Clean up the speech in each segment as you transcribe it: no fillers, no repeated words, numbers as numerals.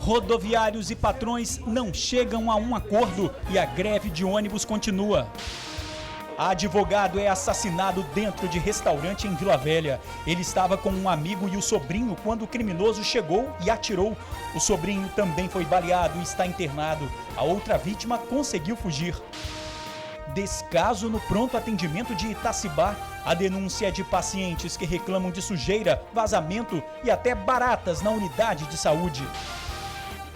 Rodoviários e patrões não chegam a um acordo e a greve de ônibus continua. Advogado é assassinado dentro de restaurante em Vila Velha. Ele estava com um amigo e o sobrinho quando o criminoso chegou e atirou. O sobrinho também foi baleado e está internado. A outra vítima conseguiu fugir. Descaso no pronto atendimento de Itacibá. A denúncia é de pacientes que reclamam de sujeira, vazamento e até baratas na unidade de saúde.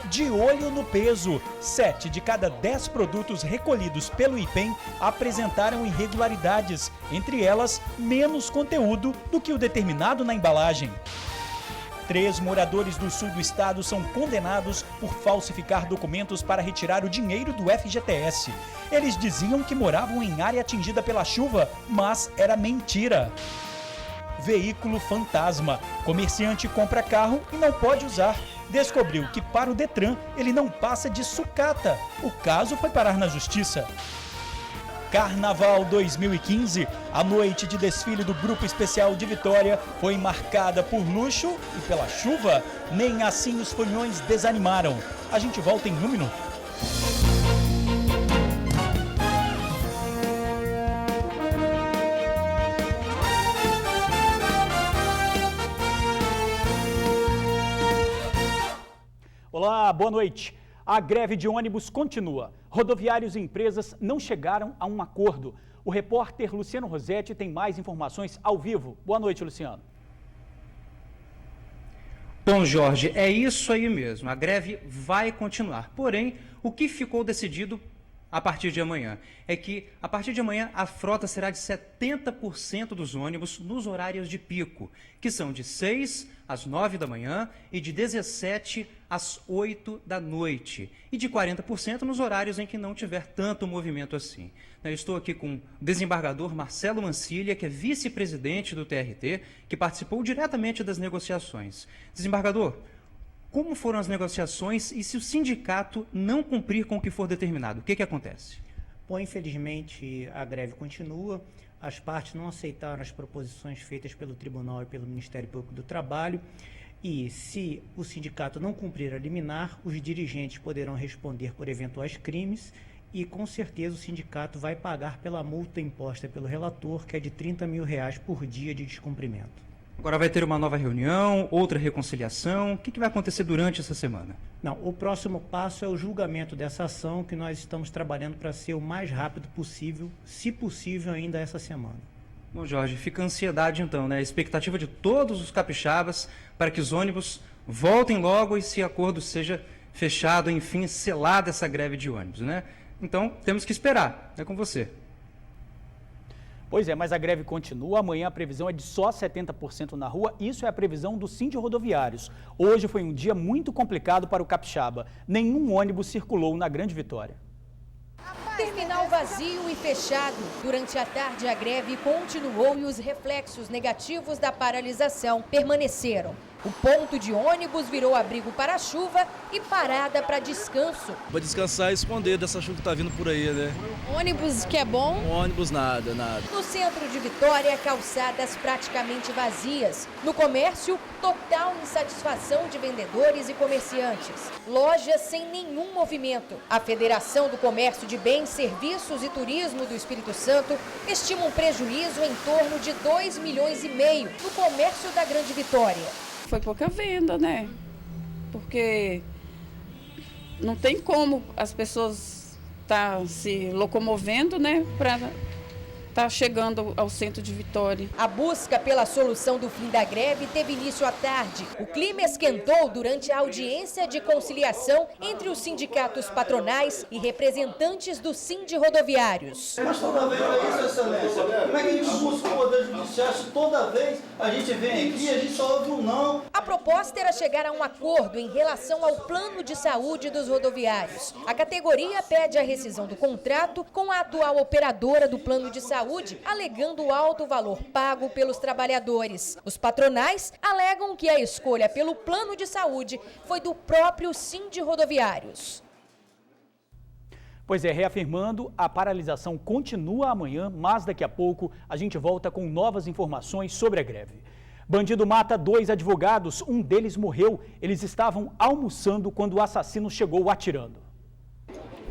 De olho no peso, 7 de cada 10 produtos recolhidos pelo IPEM apresentaram irregularidades, entre elas, menos conteúdo do que o determinado na embalagem. 3 moradores do sul do estado são condenados por falsificar documentos para retirar o dinheiro do FGTS. Eles diziam que moravam em área atingida pela chuva, mas era mentira. Veículo fantasma. Comerciante compra carro e não pode usar. Descobriu que para o Detran ele não passa de sucata. O caso foi parar na justiça. Carnaval 2015, a noite de desfile do Grupo Especial de Vitória foi marcada por luxo e pela chuva. Nem assim os foliões desanimaram. A gente volta em um minuto. Olá, boa noite. A greve de ônibus continua. Rodoviários e empresas não chegaram a um acordo. O repórter Luciano Rosetti tem mais informações ao vivo. Boa noite, Luciano. Bom, Jorge, é isso aí mesmo. A greve vai continuar. Porém, o que ficou decidido a partir de amanhã é que, a partir de amanhã, a frota será de 70% dos ônibus nos horários de pico, que são de 6 às 9 da manhã e de 17 às 8 da noite, e de 40% nos horários em que não tiver tanto movimento assim. Eu estou aqui com o desembargador Marcelo Mancilha, que é vice-presidente do TRT, que participou diretamente das negociações. Desembargador, como foram as negociações e se o sindicato não cumprir com o que for determinado, o que acontece? Bom, infelizmente a greve continua, as partes não aceitaram as proposições feitas pelo Tribunal e pelo Ministério Público do Trabalho e se o sindicato não cumprir a liminar, os dirigentes poderão responder por eventuais crimes e com certeza o sindicato vai pagar pela multa imposta pelo relator, que é de R$30 mil por dia de descumprimento. Agora vai ter uma nova reunião, outra reconciliação. O que vai acontecer durante essa semana? Não, o próximo passo é o julgamento dessa ação, que nós estamos trabalhando para ser o mais rápido possível, se possível ainda essa semana. Bom, Jorge, fica a ansiedade então, né? A expectativa de todos os capixabas para que os ônibus voltem logo e esse acordo seja fechado, enfim, selada essa greve de ônibus, né? Então, temos que esperar. É com você. Pois é, mas a greve continua. Amanhã a previsão é de só 70% na rua. Isso é a previsão do Sindrodoviários. Hoje foi um dia muito complicado para o capixaba. Nenhum ônibus circulou na Grande Vitória. Terminal vazio e fechado. Durante a tarde a greve continuou e os reflexos negativos da paralisação permaneceram. O ponto de ônibus virou abrigo para a chuva e parada para descanso. Vou descansar e esconder dessa chuva que tá vindo por aí, né? Ônibus que é bom? Ônibus nada. No centro de Vitória, calçadas praticamente vazias. No comércio, total insatisfação de vendedores e comerciantes. Lojas sem nenhum movimento. A Federação do Comércio de Bens, Serviços e Turismo do Espírito Santo estima um prejuízo em torno de R$2,5 milhões no comércio da Grande Vitória. Foi pouca venda, né? Porque não tem como as pessoas estar se locomovendo, né? Para estar chegando ao centro de Vitória. A busca pela solução do fim da greve teve início à tarde. O clima esquentou durante a audiência de conciliação entre os sindicatos patronais e representantes do Sindrodoviários. Mas toda vez é isso, excelência. Como é que a gente busca o poder judiciário se toda vez a gente vem aqui e a gente só ouve um não? A proposta era chegar a um acordo em relação ao plano de saúde dos rodoviários. A categoria pede a rescisão do contrato com a atual operadora do plano de saúde, alegando o alto valor pago pelos trabalhadores. Os patronais alegam que a escolha pelo plano de saúde foi do próprio Sindrodoviários. Pois é, reafirmando, a paralisação continua amanhã, mas daqui a pouco a gente volta com novas informações sobre a greve. Bandido mata 2 advogados, um deles morreu. Eles estavam almoçando quando o assassino chegou atirando.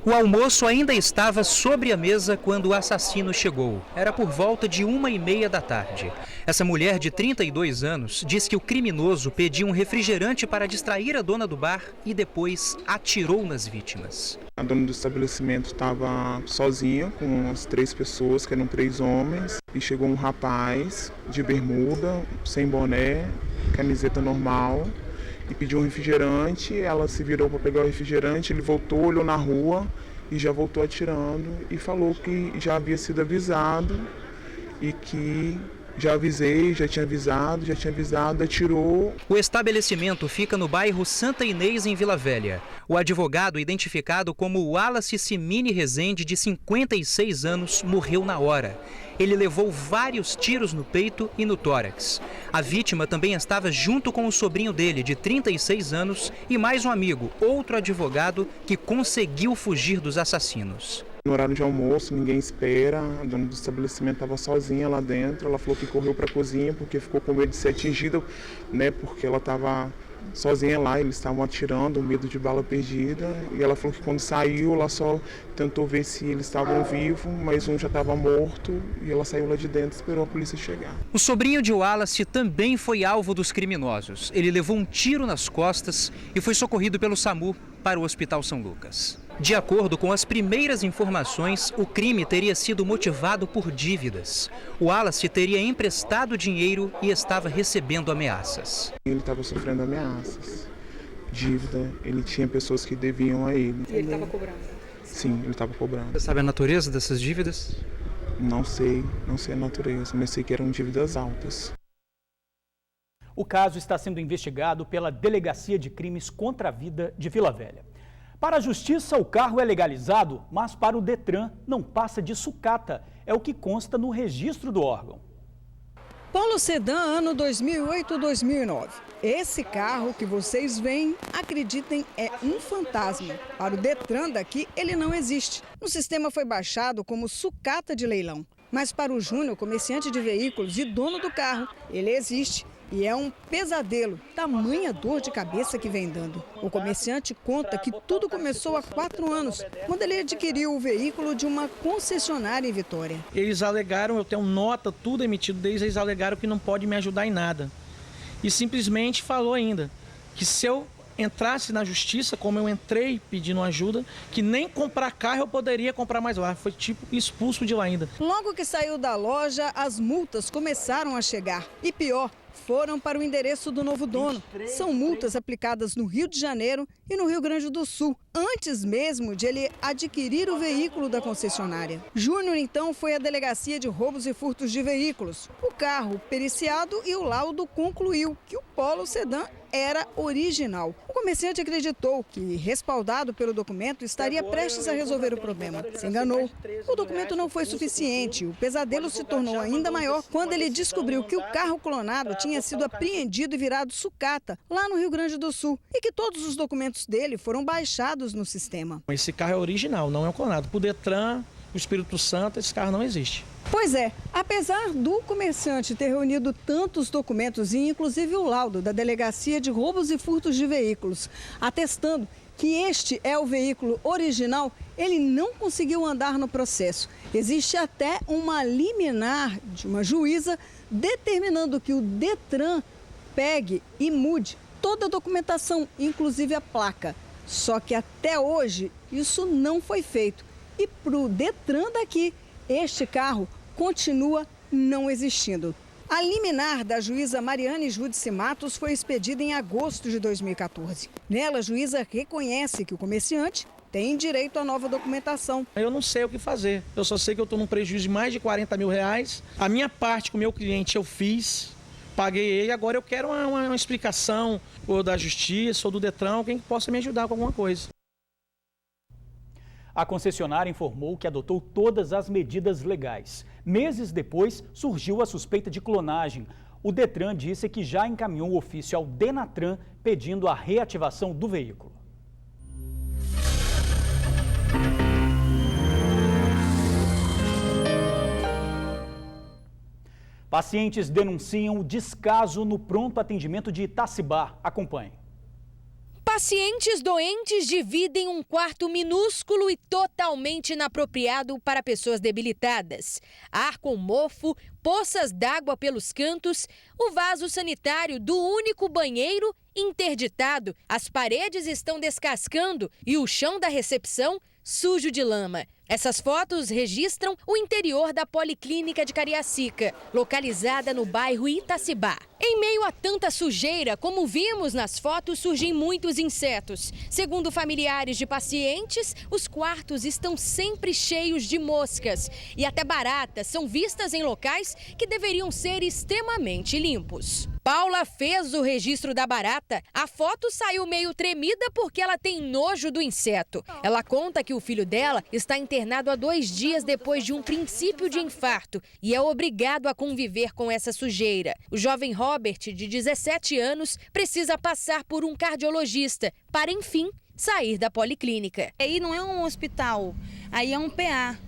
O almoço ainda estava sobre a mesa quando o assassino chegou. Era por volta de 1h30 da tarde. Essa mulher de 32 anos diz que o criminoso pediu um refrigerante para distrair a dona do bar e depois atirou nas vítimas. A dona do estabelecimento estava sozinha com as 3 pessoas, que eram 3 homens, e chegou um rapaz de bermuda, sem boné, camiseta normal, e pediu um refrigerante. Ela se virou para pegar o refrigerante, ele voltou, olhou na rua e já voltou atirando e falou que já havia sido avisado e que já tinha avisado, atirou. O estabelecimento fica no bairro Santa Inês, em Vila Velha. O advogado, identificado como Wallace Simini Rezende, de 56 anos, morreu na hora. Ele levou vários tiros no peito e no tórax. A vítima também estava junto com o sobrinho dele, de 36 anos, e mais um amigo, outro advogado, que conseguiu fugir dos assassinos. No horário de almoço, ninguém espera, a dona do estabelecimento estava sozinha lá dentro. Ela falou que correu para a cozinha porque ficou com medo de ser atingida, né, porque ela estava sozinha lá, eles estavam atirando, medo de bala perdida. E ela falou que quando saiu, ela só tentou ver se eles estavam vivos, mas um já estava morto, e ela saiu lá de dentro e esperou a polícia chegar. O sobrinho de Wallace também foi alvo dos criminosos. Ele levou um tiro nas costas e foi socorrido pelo SAMU para o Hospital São Lucas. De acordo com as primeiras informações, o crime teria sido motivado por dívidas. O Wallace teria emprestado dinheiro e estava recebendo ameaças. Ele estava sofrendo ameaças, dívida, ele tinha pessoas que deviam a ele. Ele estava cobrando? Sim, ele estava cobrando. Você sabe a natureza dessas dívidas? Não sei a natureza, mas sei que eram dívidas altas. O caso está sendo investigado pela Delegacia de Crimes contra a Vida de Vila Velha. Para a Justiça, o carro é legalizado, mas para o Detran não passa de sucata. É o que consta no registro do órgão. Polo Sedã, ano 2008-2009. Esse carro que vocês veem, acreditem, é um fantasma. Para o Detran daqui, ele não existe. No sistema foi baixado como sucata de leilão. Mas para o Júnior, comerciante de veículos e dono do carro, ele existe. E é um pesadelo, tamanha dor de cabeça que vem dando. O comerciante conta que tudo começou há 4 anos, quando ele adquiriu o veículo de uma concessionária em Vitória. Eles alegaram, eu tenho nota, tudo emitido deles, eles alegaram que não pode me ajudar em nada. E simplesmente falou ainda que se eu entrasse na justiça, como eu entrei pedindo ajuda, que nem comprar carro eu poderia comprar mais lá. Foi tipo expulso de lá ainda. Logo que saiu da loja, as multas começaram a chegar. E pior, foram para o endereço do novo dono. São multas aplicadas no Rio de Janeiro e no Rio Grande do Sul, antes mesmo de ele adquirir o veículo da concessionária. Júnior, então, foi à Delegacia de Roubos e Furtos de Veículos. O carro periciado e o laudo concluiu que o Polo Sedã era original. O comerciante acreditou que, respaldado pelo documento, estaria prestes a resolver o problema. Se enganou. O documento não foi suficiente. O pesadelo se tornou ainda maior quando ele descobriu que o carro clonado tinha sido apreendido e virado sucata, lá no Rio Grande do Sul, e que todos os documentos dele foram baixados no sistema. Esse carro é original, não é um clonado. Por Detran, o Espírito Santo, esse carro não existe. Pois é, apesar do comerciante ter reunido tantos documentos e inclusive o laudo da Delegacia de Roubos e Furtos de Veículos, atestando que este é o veículo original, ele não conseguiu andar no processo. Existe até uma liminar de uma juíza determinando que o Detran pegue e mude toda a documentação, inclusive a placa. Só que até hoje isso não foi feito. E para o Detran daqui, este carro continua não existindo. A liminar da juíza Mariane Júdice Matos foi expedida em agosto de 2014. Nela, a juíza reconhece que o comerciante tem direito à nova documentação. Eu não sei o que fazer. Eu só sei que eu estou num prejuízo de mais de R$40 mil. A minha parte com o meu cliente eu fiz, paguei ele. Agora eu quero uma explicação ou da justiça ou do Detran, alguém que possa me ajudar com alguma coisa. A concessionária informou que adotou todas as medidas legais. Meses depois, surgiu a suspeita de clonagem. O Detran disse que já encaminhou o ofício ao Denatran pedindo a reativação do veículo. Pacientes denunciam o descaso no pronto atendimento de Itacibá. Acompanhe. Pacientes doentes dividem um quarto minúsculo e totalmente inapropriado para pessoas debilitadas. Ar com mofo, poças d'água pelos cantos, o vaso sanitário do único banheiro interditado. As paredes estão descascando e o chão da recepção sujo de lama. Essas fotos registram o interior da Policlínica de Cariacica, localizada no bairro Itacibá. Em meio a tanta sujeira, como vimos nas fotos, surgem muitos insetos. Segundo familiares de pacientes, os quartos estão sempre cheios de moscas e até baratas são vistas em locais que deveriam ser extremamente limpos. Paula fez o registro da barata. A foto saiu meio tremida porque ela tem nojo do inseto. Ela conta que o filho dela está internado há 2 dias depois de um princípio de infarto e é obrigado a conviver com essa sujeira. O jovem Robert, de 17 anos, precisa passar por um cardiologista para, enfim, sair da policlínica. Aí não é um hospital, aí é um PA.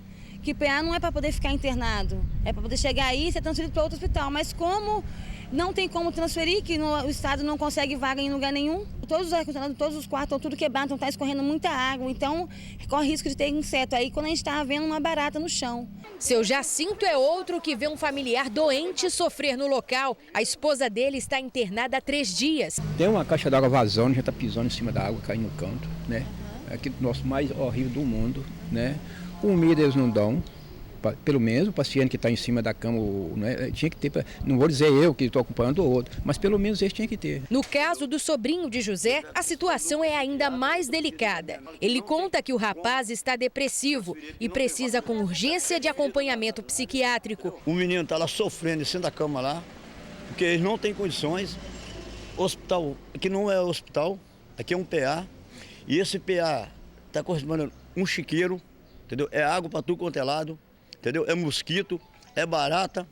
Que PA não é para poder ficar internado, é para poder chegar aí e ser transferido para outro hospital. Mas como não tem como transferir, que o Estado não consegue vaga em lugar nenhum, todos os ar-condicionados, todos os quartos estão tudo quebrados, então está escorrendo muita água, então corre risco de ter inseto aí quando a gente está vendo uma barata no chão. Seu Jacinto é outro que vê um familiar doente sofrer no local. A esposa dele está internada há 3 dias. Tem uma caixa d'água vazando, a gente está pisando em cima da água, caindo no canto, né? Aqui do nosso mais horrível do mundo, né? Comida eles não dão. Pelo menos o paciente que está em cima da cama, né, tinha que ter, não vou dizer eu que estou acompanhando o outro, mas pelo menos eles tinham que ter. No caso do sobrinho de José, a situação é ainda mais delicada. Ele conta que o rapaz está depressivo e precisa com urgência de acompanhamento psiquiátrico. O menino está lá sofrendo em cima da cama lá, porque eles não têm condições. Hospital, aqui não é hospital, aqui é um PA, e esse PA está correspondendo um chiqueiro, entendeu? É água para tudo quanto é lado. Entendeu? É mosquito, é barata,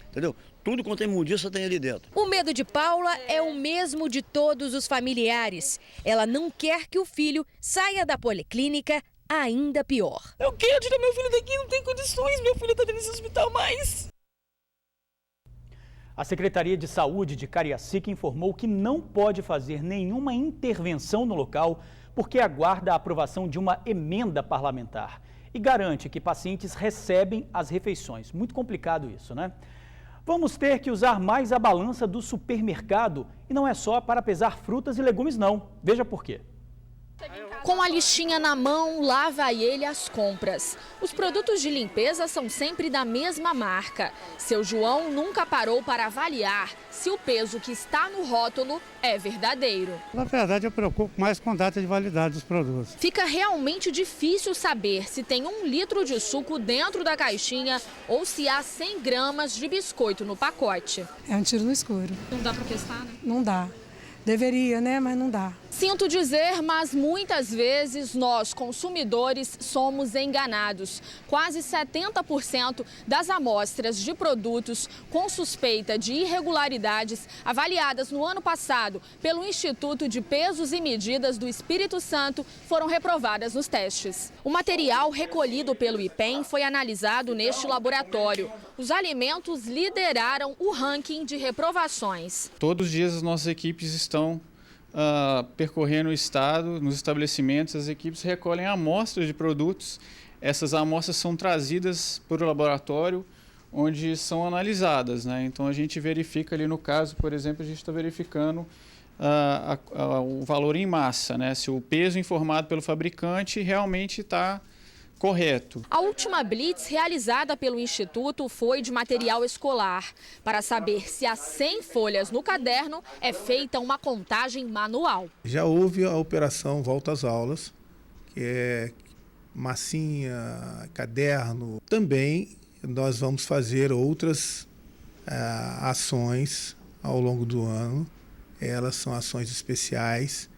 entendeu? Tudo quanto é imundícia tem ali dentro. O medo de Paula é o mesmo de todos os familiares. Ela não quer que o filho saia da policlínica ainda pior. Eu quero tirar meu filho daqui, não tem condições, meu filho está nesse hospital mais. A Secretaria de Saúde de Cariacica informou que não pode fazer nenhuma intervenção no local porque aguarda a aprovação de uma emenda parlamentar. E garante que pacientes recebem as refeições. Muito complicado isso, né? Vamos ter que usar mais a balança do supermercado. E não é só para pesar frutas e legumes, não. Veja por quê. Com a listinha na mão, lá vai ele às compras. Os produtos de limpeza são sempre da mesma marca. Seu João nunca parou para avaliar se o peso que está no rótulo é verdadeiro. Na verdade, eu preocupo mais com a data de validade dos produtos. Fica realmente difícil saber se tem 1 litro de suco dentro da caixinha ou se há 100 gramas de biscoito no pacote. É um tiro no escuro. Não dá para testar, né? Não dá. Deveria, né? Mas não dá. Sinto dizer, mas muitas vezes nós, consumidores, somos enganados. Quase 70% das amostras de produtos com suspeita de irregularidades avaliadas no ano passado pelo Instituto de Pesos e Medidas do Espírito Santo foram reprovadas nos testes. O material recolhido pelo IPEM foi analisado neste laboratório. Os alimentos lideraram o ranking de reprovações. Todos os dias as nossas equipes estão percorrendo o estado, nos estabelecimentos, as equipes recolhem amostras de produtos. Essas amostras são trazidas para o laboratório, onde são analisadas, né? Então a gente verifica ali no caso, por exemplo, a gente está verificando o valor em massa, né? Se o peso informado pelo fabricante realmente está correto. A última blitz realizada pelo Instituto foi de material escolar. Para saber se há 100 folhas no caderno, é feita uma contagem manual. Já houve a operação Volta às Aulas, que é massinha, caderno. Também nós vamos fazer outras ações ao longo do ano. Elas são ações especiais,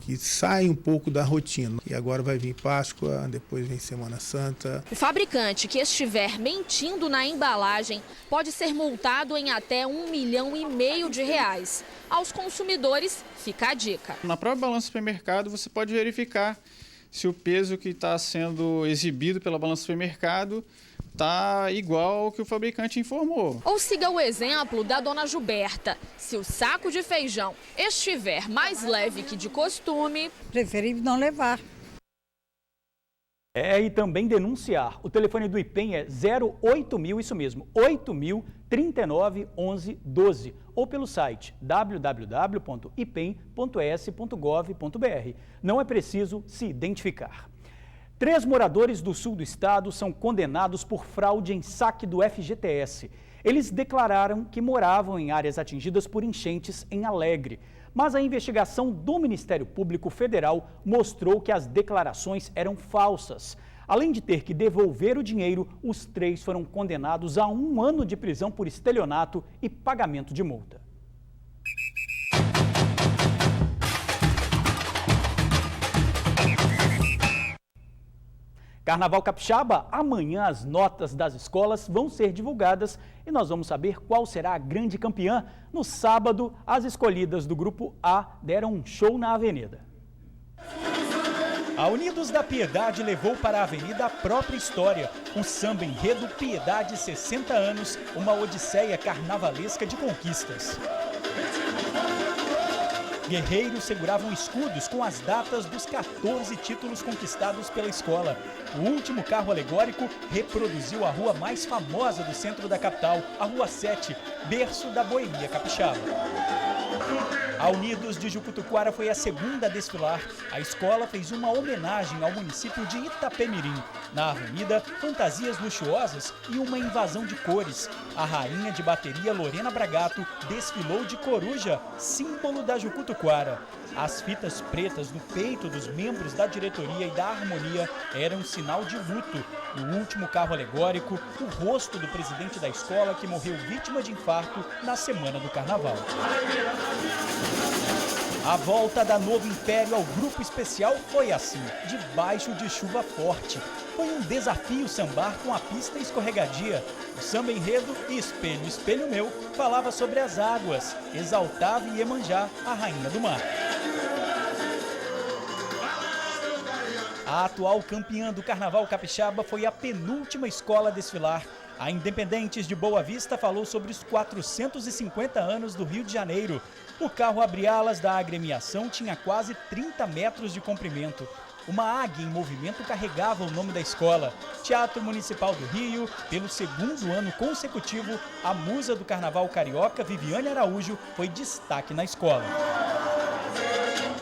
que sai um pouco da rotina. E agora vai vir Páscoa, depois vem Semana Santa. O fabricante que estiver mentindo na embalagem pode ser multado em até R$1,5 milhão de reais. Aos consumidores, fica a dica. Na própria balança do supermercado, você pode verificar se o peso que está sendo exibido pela balança do supermercado está igual ao que o fabricante informou. Ou siga o exemplo da dona Gilberta. Se o saco de feijão estiver mais leve que de costume, preferível não levar. E também denunciar. O telefone do IPEM é 08000, isso mesmo, 8000 39 11 12, ou pelo site www.ipem.es.gov.br. Não é preciso se identificar. 3 moradores do sul do estado são condenados por fraude em saque do FGTS. Eles declararam que moravam em áreas atingidas por enchentes em Alegre. Mas a investigação do Ministério Público Federal mostrou que as declarações eram falsas. Além de ter que devolver o dinheiro, os 3 foram condenados a 1 ano de prisão por estelionato e pagamento de multa. Carnaval Capixaba, amanhã as notas das escolas vão ser divulgadas e nós vamos saber qual será a grande campeã. No sábado, as escolhidas do Grupo A deram um show na Avenida. A Unidos da Piedade levou para a Avenida a própria história. O samba enredo Piedade 60 anos, uma odisseia carnavalesca de conquistas. Guerreiros seguravam escudos com as datas dos 14 títulos conquistados pela escola. O último carro alegórico reproduziu a rua mais famosa do centro da capital, a Rua 7, berço da boemia capixaba. A Unidos de Jucutuquara foi a segunda a desfilar. A escola fez uma homenagem ao município de Itapemirim. Na avenida, fantasias luxuosas e uma invasão de cores. A rainha de bateria Lorena Bragato desfilou de coruja, símbolo da Jucutuquara. As fitas pretas no peito dos membros da diretoria e da harmonia eram sinal de luto. O último carro alegórico, o rosto do presidente da escola que morreu vítima de infarto na semana do carnaval. A volta da Novo Império ao Grupo Especial foi assim, debaixo de chuva forte. Foi um desafio sambar com a pista escorregadia. O samba enredo Espelho, Espelho Meu falava sobre as águas, exaltava Iemanjá, a rainha do mar. A atual campeã do Carnaval Capixaba foi a penúltima escola a desfilar. A Independentes de Boa Vista falou sobre os 450 anos do Rio de Janeiro. O carro abre-alas da agremiação tinha quase 30 metros de comprimento. Uma águia em movimento carregava o nome da escola. Teatro Municipal do Rio, pelo segundo ano consecutivo, a musa do Carnaval Carioca, Viviane Araújo, foi destaque na escola.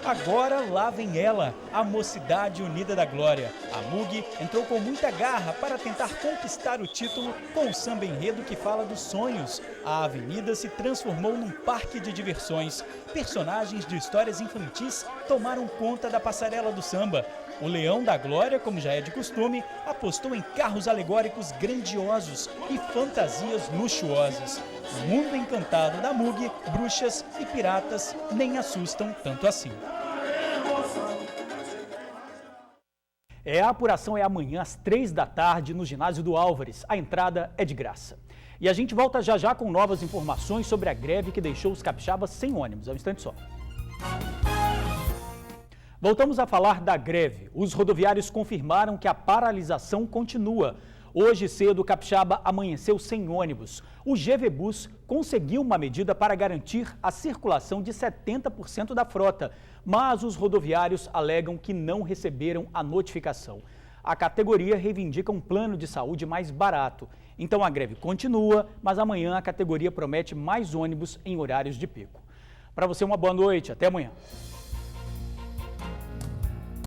Agora lá vem ela, a Mocidade Unida da Glória. A MUG entrou com muita garra para tentar conquistar o título com o samba enredo que fala dos sonhos. A avenida se transformou num parque de diversões. Personagens de histórias infantis tomaram conta da passarela do samba. O Leão da Glória, como já é de costume, apostou em carros alegóricos grandiosos e fantasias luxuosas. O mundo encantado da MUG, bruxas e piratas nem assustam tanto assim. A apuração é amanhã às 3 da tarde no ginásio do Álvares. A entrada é de graça. E a gente volta já já com novas informações sobre a greve que deixou os capixabas sem ônibus. É um instante só. Voltamos a falar da greve. Os rodoviários confirmaram que a paralisação continua. Hoje cedo, o capixaba amanheceu sem ônibus. O GV Bus conseguiu uma medida para garantir a circulação de 70% da frota, mas os rodoviários alegam que não receberam a notificação. A categoria reivindica um plano de saúde mais barato. Então a greve continua, mas amanhã a categoria promete mais ônibus em horários de pico. Para você, uma boa noite. Até amanhã.